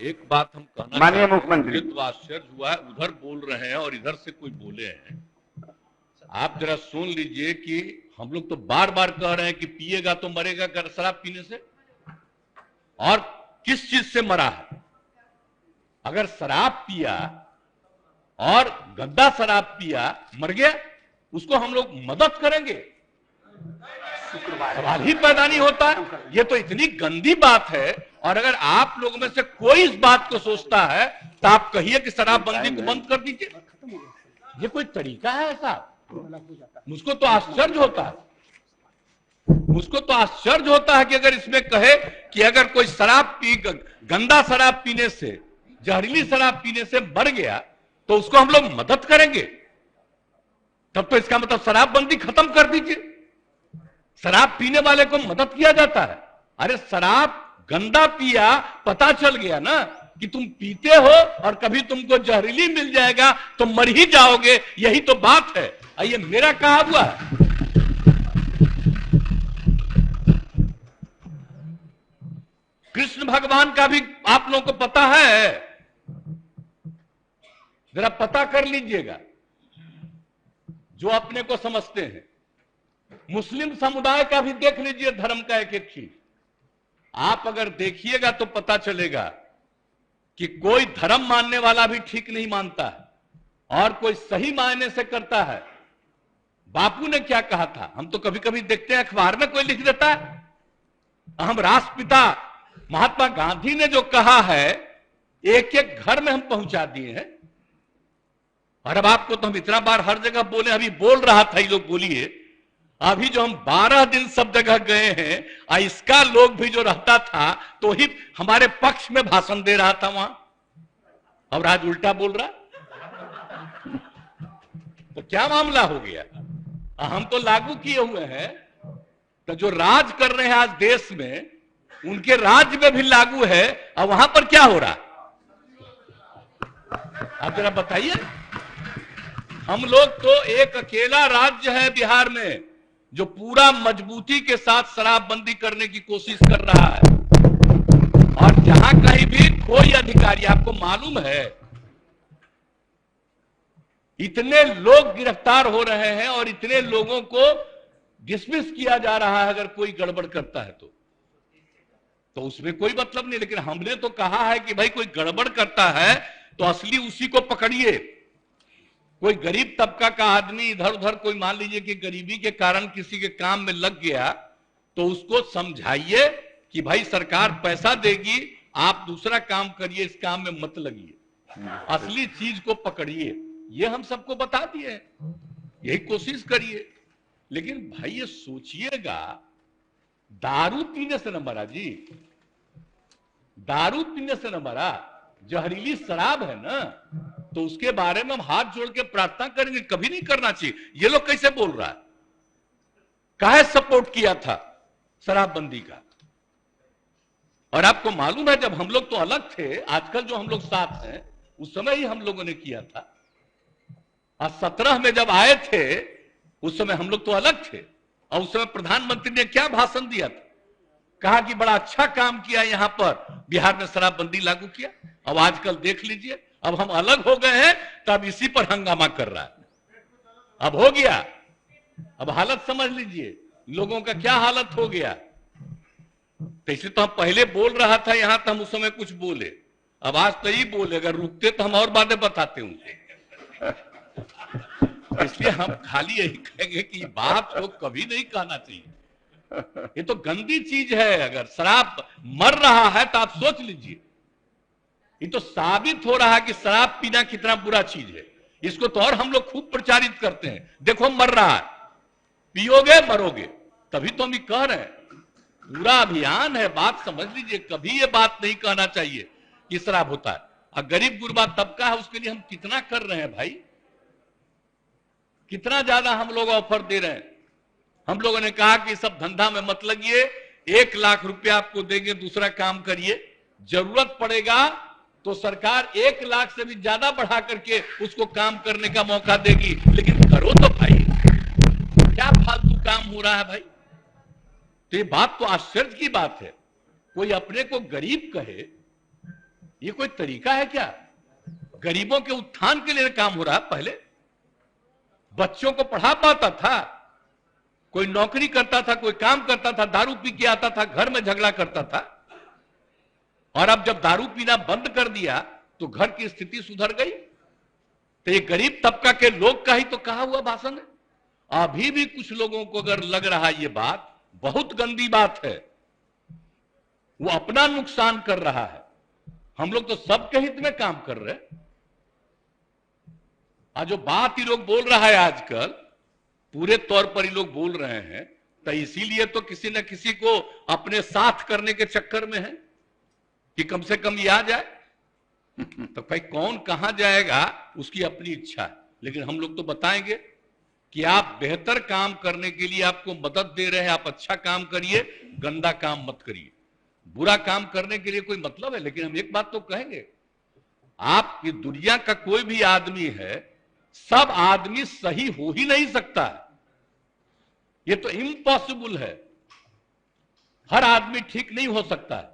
एक बात हम कहना माननीय मुख्यमंत्री, तो आश्चर्य हुआ है, उधर बोल रहे हैं और इधर से कोई बोले हैं। आप जरा सुन लीजिए कि हम लोग तो बार बार कह रहे हैं कि पिएगा तो मरेगा कर शराब पीने से, और किस चीज से मरा है। अगर शराब पिया और गंदा शराब पिया मर गया, उसको हम लोग मदद करेंगे? सवाल ही पैदा नहीं होता। ये तो इतनी गंदी बात है। और अगर आप लोगों में से कोई इस बात को सोचता है तो आप कहिए कि शराबबंदी को बंद कर दीजिए। ये कोई तरीका है ऐसा? मुझको तो आश्चर्य होता है, मुझको तो आश्चर्य होता है कि अगर इसमें कहे कि अगर कोई शराब गंदा शराब पीने से, जहरीली शराब पीने से मर गया तो उसको हम लोग मदद करेंगे, तब तो इसका मतलब शराबबंदी खत्म कर दीजिए। शराब पीने वाले को मदद किया जाता है। अरे शराब गंदा पिया, पता चल गया ना कि तुम पीते हो और कभी तुमको जहरीली मिल जाएगा तो मर ही जाओगे, यही तो बात है। ये मेरा कहा हुआ है। कृष्ण भगवान का भी आप लोगों को पता है, जरा पता कर लीजिएगा जो अपने को समझते हैं। मुस्लिम समुदाय का भी देख लीजिए, धर्म का एक एक चीज आप अगर देखिएगा तो पता चलेगा कि कोई धर्म मानने वाला भी ठीक नहीं मानता है और कोई सही मायने से करता है। बापू ने क्या कहा था, हम तो कभी कभी देखते हैं अखबार में कोई लिख देता है। हम राष्ट्रपिता महात्मा गांधी ने जो कहा है, एक एक घर में हम पहुंचा दिए हैं। और अब आपको तो हम इतना बार हर जगह बोले, अभी बोल रहा था, ये लोग बोलिए, अभी जो हम 12 दिन सब जगह गए हैं, इसका लोग भी जो रहता था तो ही हमारे पक्ष में भाषण दे रहा था वहां, और आज उल्टा बोल रहा। तो क्या मामला हो गया? हम तो लागू किए हुए हैं, तो जो राज कर रहे हैं आज देश में, उनके राज्य में भी लागू है, और वहां पर क्या हो रहा? आप जरा बताइए। हम लोग तो एक अकेला राज्य है बिहार में जो पूरा मजबूती के साथ शराबबंदी करने की कोशिश कर रहा है, और जहां कहीं भी कोई अधिकारी, आपको मालूम है इतने लोग गिरफ्तार हो रहे हैं और इतने लोगों को डिसमिस किया जा रहा है अगर कोई गड़बड़ करता है तो उसमें कोई मतलब नहीं। लेकिन हमने तो कहा है कि भाई कोई गड़बड़ करता है तो असली उसी को पकड़िए। कोई गरीब तबका का आदमी इधर उधर, कोई मान लीजिए कि गरीबी के कारण किसी के काम में लग गया, तो उसको समझाइए कि भाई सरकार पैसा देगी, आप दूसरा काम करिए, इस काम में मत लगिए, असली चीज को पकड़िए। ये हम सबको बता दिए, यही कोशिश करिए। लेकिन भाई ये सोचिएगा, दारू पीने से न मरा जी, दारू पीने से न मरा, जहरीली शराब है ना, तो उसके बारे में हम हाथ जोड़ के प्रार्थना करेंगे, कभी नहीं करना चाहिए। ये लोग कैसे बोल रहा है? काहे सपोर्ट किया था शराबबंदी का? और आपको मालूम है जब हम लोग तो अलग थे, आजकल जो हम लोग साथ हैं, उस समय ही हम लोगों ने किया था। और 17 में जब आए थे उस समय हम लोग तो अलग थे, और उस समय प्रधानमंत्री ने क्या भाषण दिया था? कहा कि बड़ा अच्छा काम किया, यहां पर बिहार में शराबबंदी लागू किया। अब आजकल देख लीजिए, अब हम अलग हो गए हैं तब इसी पर हंगामा कर रहा है। अब हो गया, अब हालत समझ लीजिए लोगों का क्या हालत हो गया। तो इसलिए तो हम पहले बोल रहा था यहां, तो हम उस समय कुछ बोले, अब आज तो ही बोले, अगर रुकते तो हम और बातें बताते उनसे। इसलिए हम खाली यही कहेंगे कि बात को कभी नहीं कहना चाहिए। ये तो गंदी चीज है। अगर शराब मर रहा है तो आप सोच लीजिए, ये तो साबित हो रहा है कि शराब पीना कितना बुरा चीज है। इसको तो और हम लोग खूब प्रचारित करते हैं, देखो मर रहा है, पियोगे मरोगे। तभी तो हम कह रहे हैं, पूरा अभियान है, बात समझ लीजिए। कभी ये बात नहीं कहना चाहिए कि शराब होता है। और गरीब गुरबा तबका है, उसके लिए हम कितना कर रहे हैं भाई, कितना ज्यादा हम लोग ऑफर दे रहे हैं। हम लोगों ने कहा कि सब धंधा में मत लगिए, 1 लाख रुपया आपको देंगे, दूसरा काम करिए, जरूरत पड़ेगा तो सरकार 1 लाख से भी ज्यादा बढ़ा करके उसको काम करने का मौका देगी। लेकिन करो तो भाई, क्या फालतू काम हो रहा है भाई। तो ये बात तो आश्चर्य की बात है, कोई अपने को गरीब कहे, ये कोई तरीका है क्या? गरीबों के उत्थान के लिए काम हो रहा है। पहले बच्चों को पढ़ा पाता था, कोई नौकरी करता था, कोई काम करता था, दारू पी के आता था, घर में झगड़ा करता था। और अब जब दारू पीना बंद कर दिया तो घर की स्थिति सुधर गई। तो ये गरीब तबका के लोग का ही तो कहा हुआ भाषण है। अभी भी कुछ लोगों को अगर लग रहा है ये बात बहुत गंदी बात है, वो अपना नुकसान कर रहा है। हम लोग तो सबके हित में काम कर रहे हैं। आज जो बात ही लोग बोल रहा है आजकल, पूरे तौर पर ही लोग बोल रहे हैं, तो इसीलिए तो किसी न किसी को अपने साथ करने के चक्कर में है कि कम से कम ये आ जाए। तो भाई कौन कहां जाएगा उसकी अपनी इच्छा है, लेकिन हम लोग तो बताएंगे कि आप बेहतर काम करने के लिए आपको मदद दे रहे हैं, आप अच्छा काम करिए, गंदा काम मत करिए। बुरा काम करने के लिए कोई मतलब है? लेकिन हम एक बात तो कहेंगे, आप ये दुनिया का कोई भी आदमी है, सब आदमी सही हो ही नहीं सकता है। ये तो इम्पॉसिबल है। हर आदमी ठीक नहीं हो सकता है।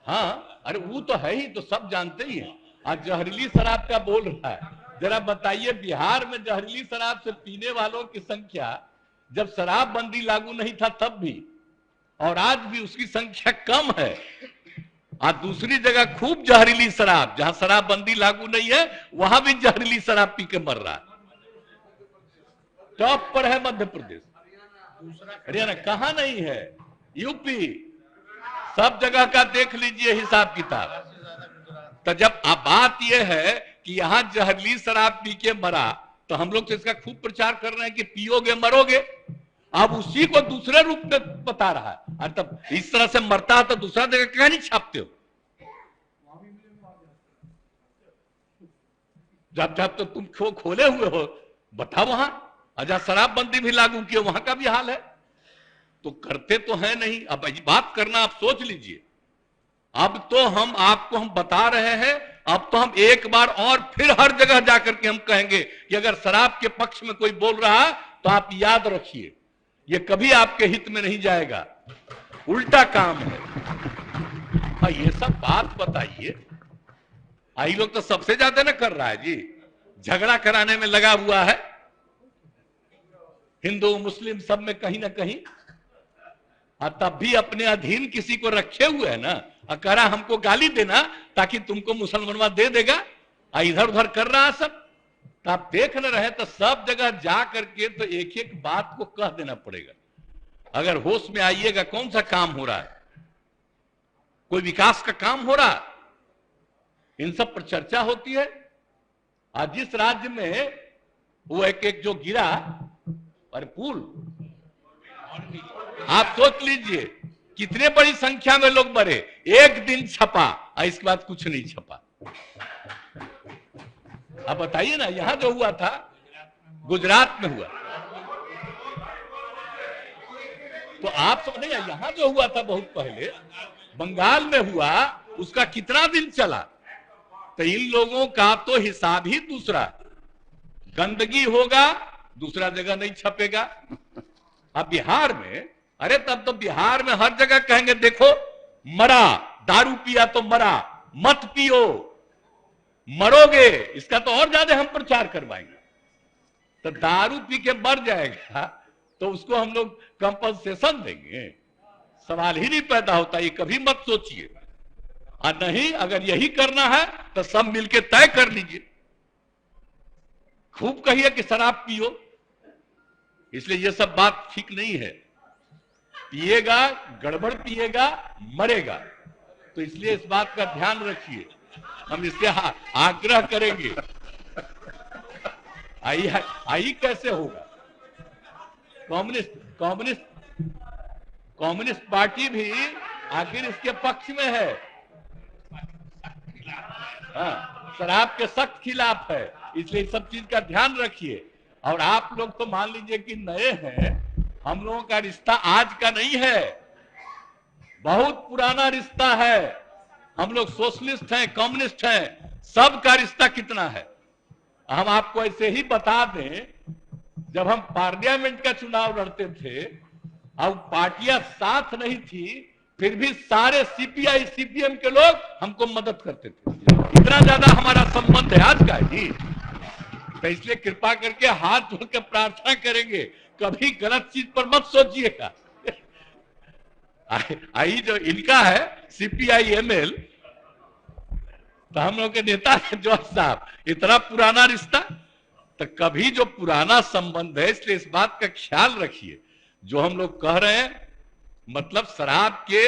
हाँ, अरे वो तो है ही, तो सब जानते ही हैं। आज जहरीली शराब का बोल रहा है, जरा बताइए बिहार में जहरीली शराब से पीने वालों की संख्या जब शराबबंदी लागू नहीं था तब भी, और आज भी उसकी संख्या कम है। आज दूसरी जगह खूब जहरीली शराब, जहां शराबबंदी लागू नहीं है वहां भी जहरीली शराब पी के मर रहा है। टॉप पर है मध्य प्रदेश, हरियाणा कहां नहीं है, यूपी, सब जगह का देख लीजिए हिसाब किताब। तो जब अब बात यह है कि यहां जहरीली शराब पी के मरा, तो हम लोग तो इसका खूब प्रचार कर रहे हैं कि पियोगे मरोगे। अब उसी को दूसरे रूप में बता रहा है। और तब इस तरह से मरता है तो दूसरा जगह क्या नहीं छापते हो? जब जब तो तुम खोले हुए हो, बताओ वहां अजा शराबबंदी भी लागू किया, वहां का भी हाल है। तो करते तो है नहीं। अब बात करना आप सोच लीजिए। अब तो हम आपको हम बता रहे हैं, अब तो हम एक बार और फिर हर जगह जाकर के हम कहेंगे कि अगर शराब के पक्ष में कोई बोल रहा है तो आप याद रखिए, ये कभी आपके हित में नहीं जाएगा, उल्टा काम है। हाँ, ये सब बात बताइए। आई लोग तो सबसे ज्यादा ना कर रहा है जी, झगड़ा कराने में लगा हुआ है, हिंदू मुस्लिम सब में कहीं ना कहीं। तब भी अपने अधीन किसी को रखे हुए है ना, करा हमको गाली देना ताकि तुमको मुसलमानवा दे देगा, इधर उधर कर रहा है सब। तो आप देख न रहे तो सब जगह जा करके तो एक एक बात को कह देना पड़ेगा। अगर होश में आइएगा, कौन सा काम हो रहा है, कोई विकास का काम हो रहा है, इन सब पर चर्चा होती है। आज जिस राज्य में वो एक जो गिरा और पुल, आप सोच लीजिए कितने बड़ी संख्या में लोग मरे, एक दिन छपा और इसके बाद कुछ नहीं छपा। आप बताइए ना, यहां जो हुआ था गुजरात में हुआ, तो आप सब नहीं, यहां जो हुआ था बहुत पहले बंगाल में हुआ, उसका कितना दिन चला। तो इन लोगों का तो हिसाब ही दूसरा, गंदगी होगा दूसरा जगह नहीं छपेगा। अब बिहार में, अरे तब तो बिहार में हर जगह कहेंगे देखो मरा, दारू पिया तो मरा, मत पियो मरोगे, इसका तो और ज्यादा हम प्रचार करवाएंगे। तो दारू पी के मर जाएगा तो उसको हम लोग कंपनसेशन देंगे, सवाल ही नहीं पैदा होता। ये कभी मत सोचिए। और नहीं, अगर यही करना है तो सब मिलके तय कर लीजिए, खूब कहिए कि शराब पियो। इसलिए ये सब बात ठीक नहीं है। पिएगा, गड़बड़ पिएगा, मरेगा। तो इसलिए इस बात का ध्यान रखिए, हम इससे आग्रह करेंगे। आई कैसे होगा? कम्युनिस्ट पार्टी भी आखिर इसके पक्ष में है, हाँ, शराब के सख्त खिलाफ है। इसलिए सब चीज का ध्यान रखिए। और आप लोग तो मान लीजिए कि नए हैं, हम लोगों का रिश्ता आज का नहीं है, बहुत पुराना रिश्ता है। हम लोग सोशलिस्ट हैं, कम्युनिस्ट हैं, सबका रिश्ता कितना है। हम आपको ऐसे ही बता दें, जब हम पार्लियामेंट का चुनाव लड़ते थे अब पार्टियां साथ नहीं थी, फिर भी सारे सीपीआई सीपीएम के लोग हमको मदद करते थे। इतना ज्यादा हमारा संबंध है आज का जी। तो इसलिए कृपा करके हाथ जोड़ के प्रार्थना करेंगे, कभी गलत चीज पर मत सोचिएगा। आई जो इनका है सीपीआई एमएल, तो हम लोग के नेता है जॉर्ज साहब, इतना पुराना रिश्ता, तो कभी जो पुराना संबंध है, इसलिए इस बात का ख्याल रखिए। जो हम लोग कह रहे हैं मतलब शराब के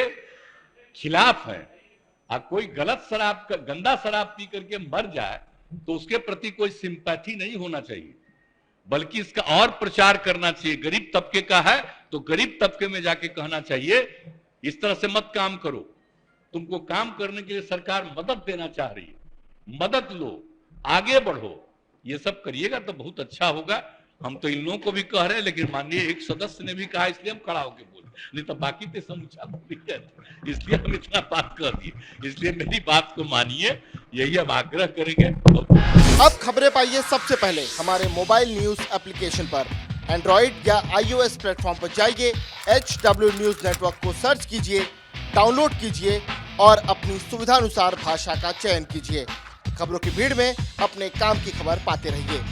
खिलाफ है। कोई गलत शराब का गंदा शराब पी करके मर जाए तो उसके प्रति कोई सिंपैथी नहीं होना चाहिए, बल्कि इसका और प्रचार करना चाहिए। गरीब तबके का है तो गरीब तबके में जाके कहना चाहिए इस तरह से मत काम करो, तुमको काम करने के लिए सरकार मदद देना चाह रही है, मदद लो, आगे बढ़ो। ये सब करिएगा तो बहुत अच्छा होगा। हम तो इन लोगों को भी कह रहे हैं, लेकिन माननीय एक सदस्य ने भी कहा, इसलिए हम खड़ा होकर बोले, नहीं तो बाकी तो समूचा बोल रहे थे, इसलिए हम इतना बात कर दिए। इसलिए मेरी बात को मानिए, यही हम आग्रह करेंगे। अब खबरें पाइए सबसे पहले हमारे मोबाइल न्यूज एप्लीकेशन पर। एंड्रॉइड या iOS प्लेटफॉर्म पर जाइए, HW न्यूज नेटवर्क को सर्च कीजिए, डाउनलोड कीजिए और अपनी सुविधानुसार भाषा का चयन कीजिए। खबरों की भीड़ में अपने काम की खबर पाते रहिए।